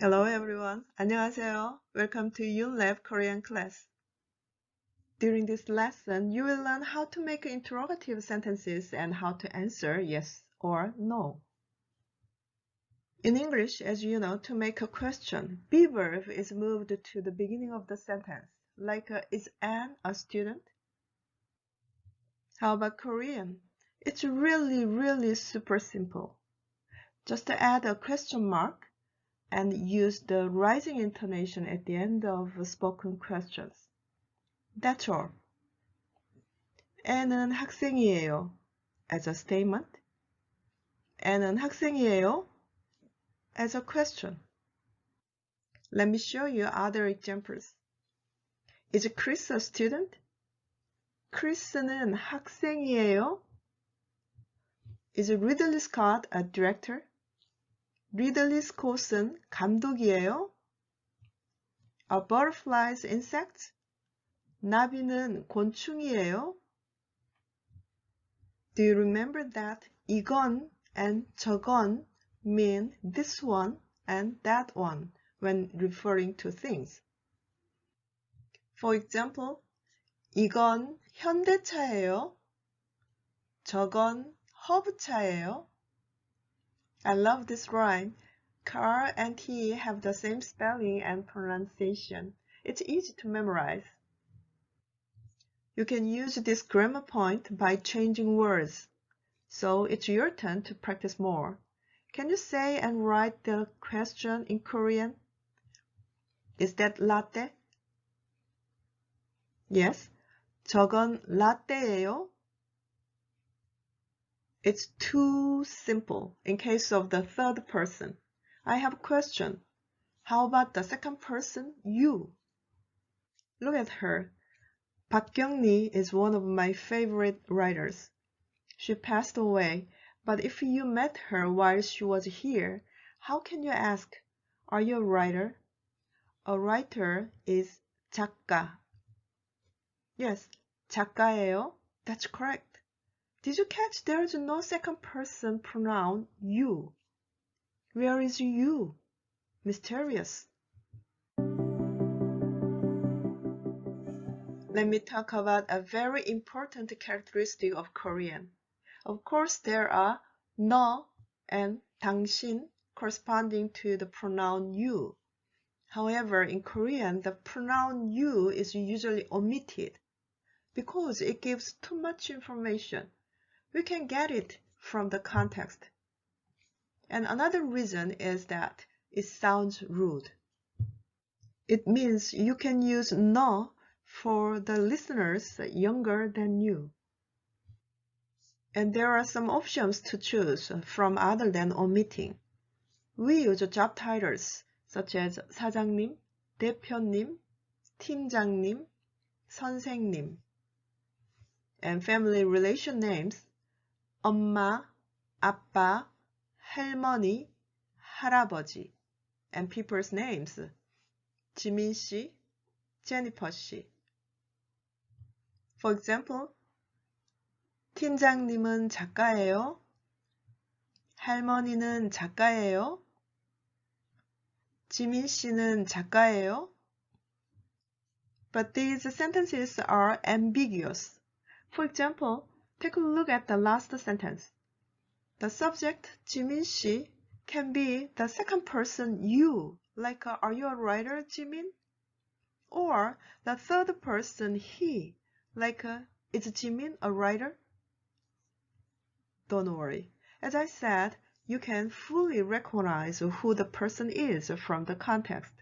Hello everyone. 안녕하세요. Welcome to Yunlab Korean class. During this lesson, you will learn how to make interrogative sentences and how to answer yes or no. In English, as you know, to make a question, be verb is moved to the beginning of the sentence, like is Anne a student? How about Korean? It's really super simple. Just add a question mark and use the rising intonation at the end of spoken questions. That's all. 애는 학생이에요. As a statement. 애는 학생이에요. As a question. Let me show you other examples. Is Chris a student? 크리스는 학생이에요. Is Ridley Scott a director? 리들리 스콧은 감독이에요. Are butterflies insects? 나비는 곤충이에요. Do you remember that 이건 and 저건 mean this one and that one when referring to things? For example, 이건 현대차예요. 저건 허브차예요. I love this rhyme. Car and tea have the same spelling and pronunciation. It's easy to memorize. You can use this grammar point by changing words. So it's your turn to practice more. Can you say and write the question in Korean? Is that latte? Yes. 저건 라떼예요. It's too simple in case of the third person. I have a question. How about the second person, you? Look at her. 박경리 is one of my favorite writers. She passed away, but if you met her while she was here, how can you ask, are you a writer? A writer is 작가. Yes, 작가예요. That's correct. Did you catch there's no second person pronoun you? Where is you? Mysterious. Let me talk about a very important characteristic of Korean. Of course, there are 너 and 당신 corresponding to the pronoun you. However, in Korean, the pronoun you is usually omitted because it gives too much information. We can get it from the context. And another reason is that it sounds rude. It means you can use 너 for the listeners younger than you. And there are some options to choose from other than omitting. We use job titles such as 사장님, 대표님, 팀장님, 선생님, and family relation names 엄마, 아빠, 할머니, 할아버지, and people's names 지민 씨, 제니퍼 씨. For example, 팀장님은 작가예요. 할머니는 작가예요. 지민 씨는 작가예요. But these sentences are ambiguous. For example, take a look at the last sentence. The subject, 지민 씨, can be the second person you, like are you a writer, 지민? Or the third person he, like is 지민 a writer? Don't worry. As I said, you can fully recognize who the person is from the context.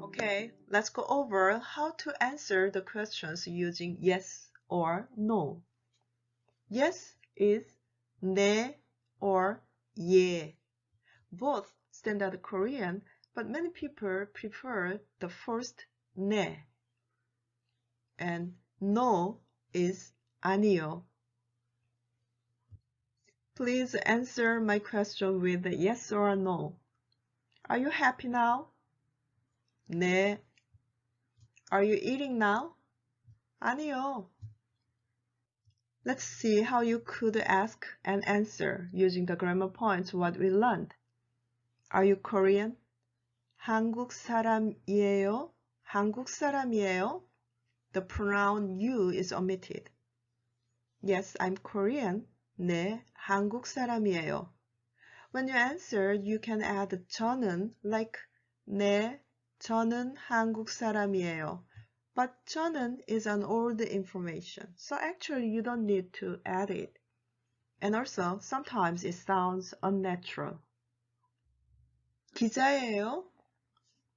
Okay, let's go over how to answer the questions using yes or no. Yes is 네 or 예. Both standard Korean, but many people prefer the first 네. And no is 아니요. Please answer my question with yes or no. Are you happy now? 네. Are you eating now? 아니요. Let's see how you could ask and answer using the grammar points what we learned. Are you Korean? 한국 사람이에요? 한국 사람이에요? The pronoun you is omitted. Yes, I'm Korean. 네, 한국 사람이에요. When you answer, you can add 저는 like 네, 저는 한국 사람이에요. But 저는 is an old information, so actually you don't need to add it. And also, sometimes it sounds unnatural. 기자예요?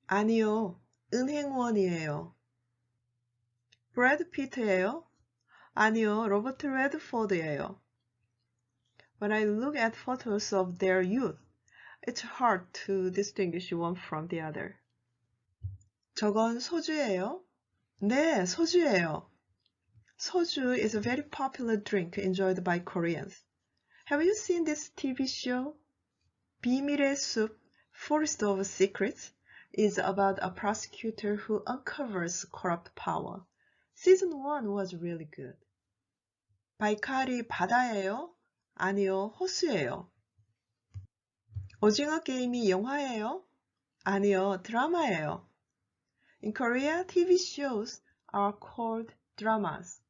아니요, 은행원이에요. 브래드 피트예요? 아니요, 로버트 레드포드예요. When I look at photos of their youth, it's hard to distinguish one from the other. 저건 소주예요? 네, 소주예요. Soju is a very popular drink enjoyed by Koreans. Have you seen this TV show? 비밀의 숲, Forest of Secrets, is about a prosecutor who uncovers corrupt power. Season 1 was really good. 바이칼이 바다예요? 아니요, 호수예요. 오징어 게임이 영화예요? 아니요, 드라마예요. In Korea, TV shows are called dramas.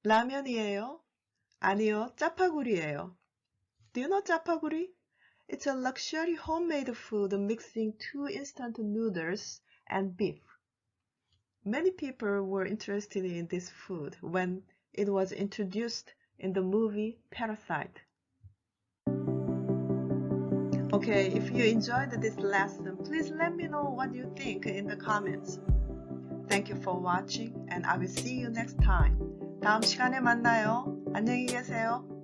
라면이에요? 아니요, 짜파구리예요. Do you know 짜파구리? It's a luxury homemade food mixing 2 instant noodles and beef. Many people were interested in this food when it was introduced in the movie Parasite. Okay, if you enjoyed this lesson, please let me know what you think in the comments. Thank you for watching and I will see you next time. 다음 시간에 만나요. 안녕히 계세요.